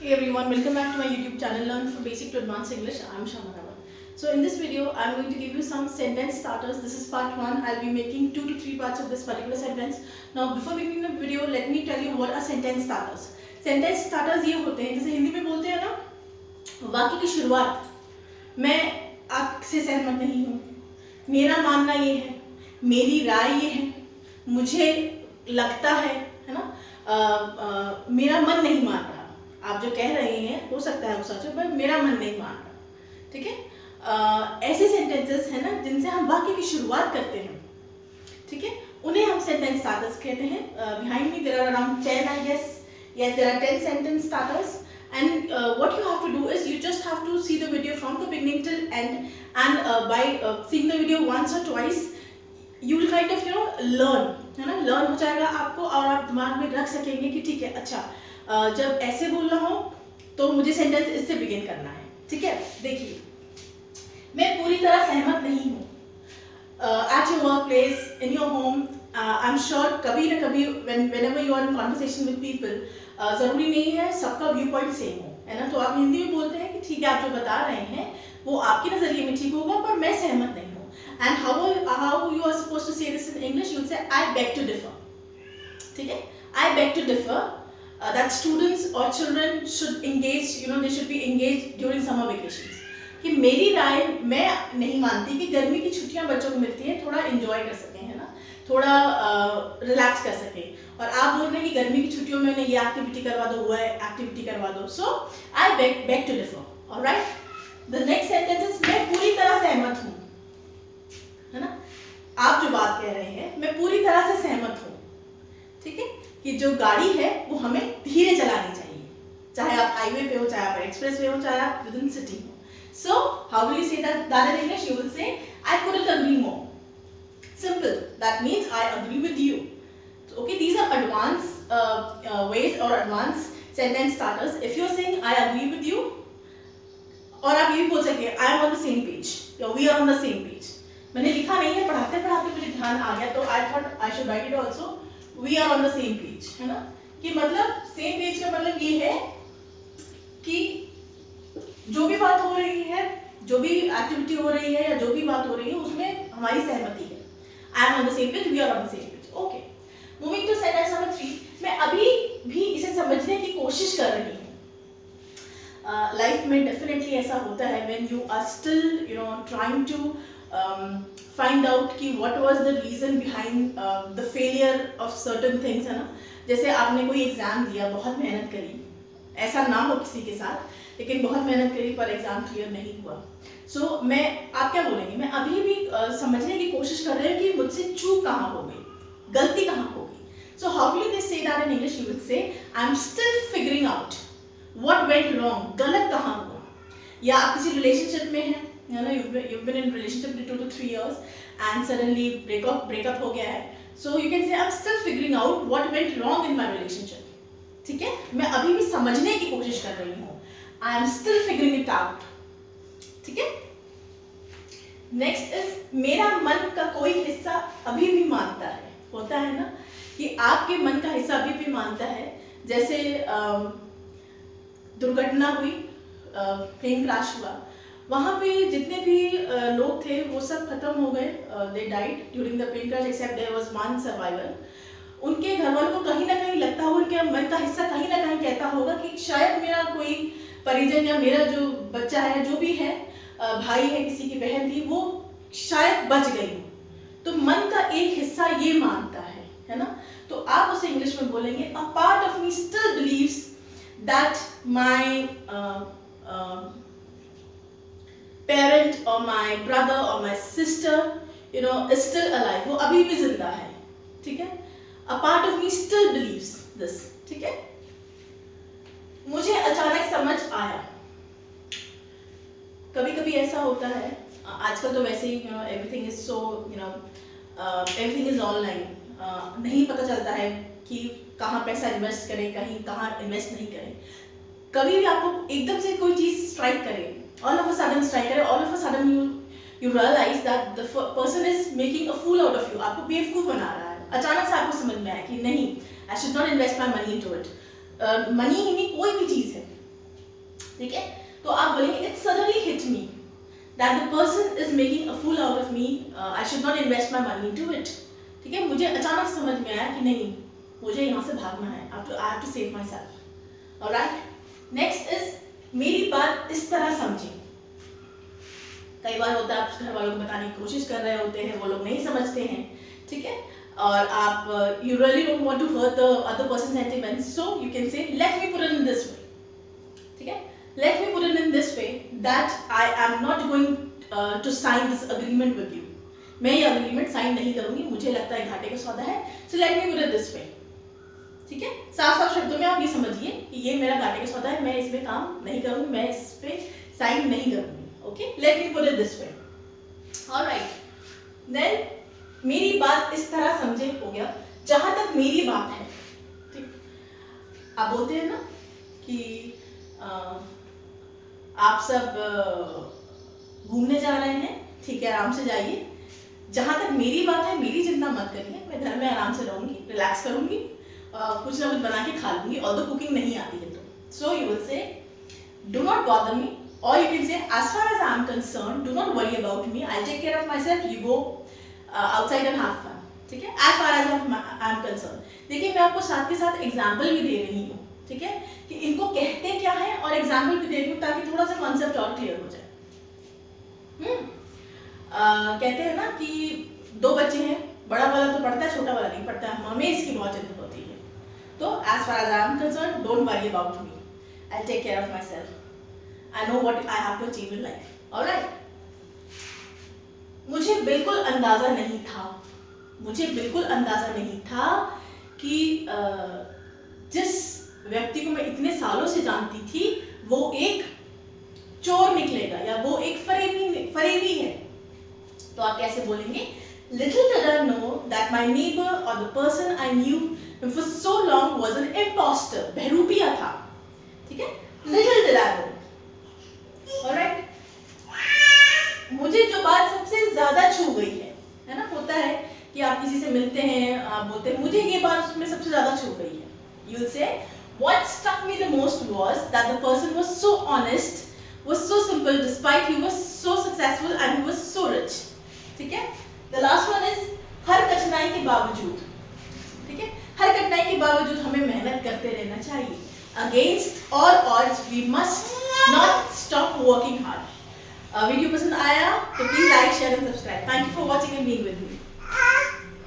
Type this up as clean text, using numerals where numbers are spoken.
Hey everyone, welcome back to my YouTube channel Learn from Basic to Advanced English. I'm Shama Rawat. So in this video, I'm going to give you some sentence starters. This is part 1. I'll be making 2 to 3 parts of this particular sentence. Now before beginning the video, let me tell you what are sentence starters. Sentence starters ये होते हैं, जैसे हिंदी में बोलते हैं ना, वाक्य की शुरुआत, मैं आपसे सहमत नहीं हूँ, मेरा मानना ये है, मेरी राय ये है, मुझे लगता है ना, मेरा मन नहीं मान रहा। आप जो कह रहे हैं हो सकता है वो सच है, पर मेरा मन नहीं मान रहा। ठीक है, ऐसे सेंटेंसेस है ना जिनसे हम वाक्य की शुरुआत करते हैं, ठीक है, उन्हें हम सेंटेंस स्टार्टर्स कहते हैं। Behind me there are around 10 I guess, yes there are 10 sentence starters, and what you have to do is you just have to see the video from the beginning till end, and by seeing the video once or twice you will kind of learn, है ना, learn हो जाएगा आपको, और आप दिमाग में रख सकेंगे कि ठीक है, अच्छा जब ऐसे बोलना हो तो मुझे सेंटेंस इससे बिगिन करना है। ठीक है, देखिए, मैं पूरी तरह सहमत नहीं हूँ। At your work place, in your home, I am sure कभी ना कभी whenever you are in conversation with people, ज़रूरी नहीं है सबका व्यू पॉइंट सेम हो, है ना, तो आप हिंदी में बोलते हैं कि ठीक है, आप जो बता रहे हैं वो आपके नज़रिए में ठीक होगा, पर मैं सहमत नहीं हूँ। And how you are supposed to say this in English, you will say I beg to differ. ठीक है, I beg to differ that students or children should engage, they should be engaged during summer vacations. कि मेरी राय, मैं नहीं मानती कि गर्मी की छुट्टियां बच्चों को मिलती हैं थोड़ा एंजॉय कर सकें, है ना, थोड़ा रिलैक्स कर सकें, और आप बोल रहे हैं कि गर्मी की छुट्टियों में ये एक्टिविटी करवा दो, वो एक्टिविटी करवा दो। So I beg to differ. Alright, the next sentence is मैं पूरी तरह सहमत हूँ, है ना, आप जो बात कह रहे हैं मैं पूरी तरह से सहमत हूँ। ठीक है, कि जो गाड़ी है वो हमें धीरे चलानी चाहिए, चाहे आप हाईवे पे हो, चाहे आप एक्सप्रेस वे हो, चाहे आप विद इन सिटी हो। So how will you say that in English? You will say I couldn't agree more. Simple, that means I agree with you. Okay, these are advance ways or advanced sentence starters. If you are saying I agree with you, और आप ये भी बोल सकते हैं I am on the same page या we are on the same page। मैंने लिखा नहीं है, पढ़ाते पढ़ाते मुझे ध्यान आ गया, तो I thought I should write it also, we are on the same page, है ना, कि मतलब सेम पेज का मतलब ये है कि जो भी बात हो रही है, जो भी एक्टिविटी हो रही है, या जो भी बात हो रही है उसमें हमारी सहमति है। I am on the same page, we are on the same page. Okay, moving to sentence number 3। मैं अभी भी इसे समझने की कोशिश कर रही हूँ। लाइफ में डेफिनेटली ऐसा होता है when you are still trying to find out कि what was the reason behind the failure of certain things, है ना, जैसे आपने कोई एग्जाम दिया, बहुत मेहनत करी, ऐसा ना हो किसी के साथ, लेकिन बहुत मेहनत करी पर एग्जाम क्लियर नहीं हुआ। सो आप क्या बोलेंगे? मैं अभी भी समझने की कोशिश कर रही हूँ कि मुझसे चूक कहाँ हो गई, गलती कहाँ हो गई। सो हाउ विल दे से that in English? You will say I am still figuring out what went wrong, गलत कहाँ हुआ। या आप किसी रिलेशनशिप में हैं, you've been in relationship 2 to 3 years and suddenly breakup हो गया है, so you can say I'm still figuring out what went wrong in my relationship। ठीक है, मैं अभी भी समझने की कोशिश कर रही हूँ, I am still figuring it out। ठीक है, next is मेरा मन का कोई हिस्सा अभी भी मानता है। होता है ना कि आपके मन का हिस्सा अभी भी मानता है, जैसे दुर्घटना हुई, प्लेन क्रैश हुआ, वहाँ पे जितने भी लोग थे वो सब खत्म हो गए, they died during the plane crash except there was one survivor. उनके घर वालों को कहीं ना कहीं लगता होगा, उनके मन का हिस्सा कहीं ना कहीं कहता होगा कि शायद मेरा कोई परिजन या मेरा जो बच्चा है, जो भी है, भाई है, किसी की बहन थी, वो शायद बच गई हो। तो मन का एक हिस्सा ये मानता है ना, तो आप उसे इंग्लिश में बोलेंगे a part of me still believes that my parent or my brother or my sister is still alive, वो अभी भी जिंदा है। ठीक है, a part of me still believes this। ठीक है, मुझे अचानक समझ आया। कभी कभी ऐसा होता है, आजकल तो वैसे ही everything is so everything is online, नहीं पता चलता है कि कहाँ पैसा इन्वेस्ट करें, कहाँ इन्वेस्ट नहीं करें। कभी भी आपको एकदम से कोई चीज स्ट्राइक करे, all of a sudden strike करे, all of a sudden you realize that the person is making a fool out of you, आपको बेवकूफ बना रहा है। अचानक से आपको समझ में आया कि नहीं, I should not invest my money into it। Money ही नहीं, कोई भी चीज़ है, ठीक है, तो आप बोलेंगे it suddenly hit me that the person is making a fool out of me, I should not invest my money into it. ठीक है, मुझे अचानक समझ में आया कि नहीं, मुझे यहाँ से भागना है, I have to save myself. Alright, next is मेरी बात इस तरह समझे। कई बार होता है आप घर वालों को बताने की कोशिश कर रहे होते हैं, वो लोग नहीं समझते हैं, ठीक है, और आप you really don't want to hurt the other person sentiments, so you can say let me put it in this way. ठीक है, let me put it in this way that I am not going to sign this agreement with you. मैं ये agreement sign नहीं करूंगी, मुझे लगता है घाटे का सौदा है, so let me put it this way. ठीक है, साफ साफ शब्दों में आप ये समझिए कि ये मेरा घाटे का सौदा है, मैं इसमें काम नहीं करूंगी, मैं इस पे साइन नहीं करूंगी। Okay, let me put it this way. Alright, then मेरी बात इस तरह समझे हो गया जहां तक मेरी बात है। ठीक, आप बोलते हैं ना कि आप सब घूमने जा रहे हैं, ठीक है, आराम से जाइए, जहां तक मेरी बात है मेरी चिंता मत करिए, मैं घर में आराम से रहूंगी, रिलैक्स करूंगी, कुछ ना कुछ बना के खा लूंगी, ऑल्दो कुकिंग नहीं आती है तो। सो यू विल से do not bother me, or you can say as far as I am concerned, do not worry about me, I'll take care of myself, you go outside and have fun। ठीक है, as far as I am concerned। देखिए, मैं आपको साथ के साथ example भी दे रही हूँ, ठीक है, कि इनको कहते क्या है, और एग्जाम्पल भी दे रही हूँ ताकि थोड़ा सा कॉन्सेप्ट और क्लियर हो जाए। कहते हैं ना कि दो बच्चे हैं, बड़ा वाला तो पढ़ता है, छोटा वाला नहीं पढ़ता है, हमें इसकी बहुत चिंता होती है। तो as far as I am concerned, don't worry about me, I'll take care of myself, I know what I have to achieve in life। Alright? मुझे बिल्कुल अंदाजा नहीं था कि जिस व्यक्ति को मैं इतने सालों से जानती थी वो एक चोर निकलेगा या वो एक फरेबी है। तो आप कैसे बोलेंगे? Little did I know that my neighbor or the person I knew for so long was an imposter, बहरूपिया था। ठीक है? Little did I know। Alright? मुझे जो बात सबसे ज्यादा छू गई है ना, होता है कि आप किसी से मिलते हैं, आप बोलते हैं मुझे ये बात उसमें सबसे ज्यादा छू गई है। You will say what struck me the most was that the person was so honest, was so simple despite he was so successful and he was so rich। ठीक है? The last one is हर कठिनाई के बावजूद, ठीक है, हर कठिनाई के बावजूद हमें मेहनत करते रहना चाहिए। Against all odds we must not stop working hard। Video पसंद आया तो please like, share and subscribe. Thank you for watching and being with me.